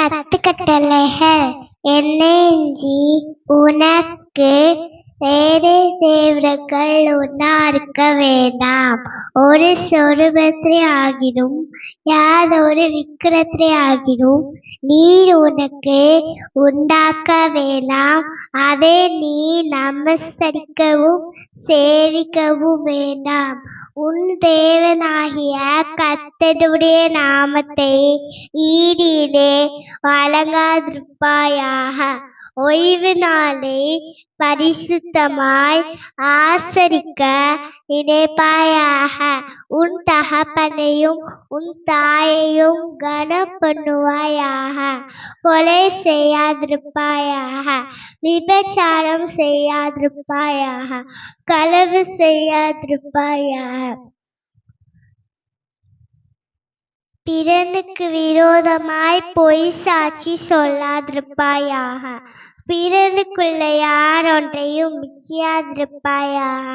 10 கட்டளைகள் என்னெஞ்சி உனக்கு வேறு தேவர்கள் உண்டாயிருக்க வேண்டாம். ஒரு சொருபத்தை ஆகிலும் யாதொரு விக்கிரத்தை ஆகிலும் நீர் உனக்கு உண்டாக்க வேண்டாம். அதை நீ நமஸ்கரிக்கவும் சேவிக்கவும் வேண்டாம். உன் தேவனாகிய கர்த்தருடைய நாமத்தை வீணிலே வழங்காதிருப்பாயாக. ஓய்வு நாளை பரிசுத்தமாய் ஆசரிக்க நினைப்பாயாக. உன் தகப்பனையும் உன் தாயையும் கனம்பண்ணுவாயாக. கொலை செய்யாதிருப்பாயாக. விபசாரம் செய்யாதிருப்பாயாக. களவு செய்யாதிருப்பாயாக. பிறனுக்கு விரோதமாய் பொய் சாட்சி சொல்லாதிருப்பாயாக. பிறனுக்குள்ள யாரொன்றையும் மிச்சியாதிருப்பாயாக.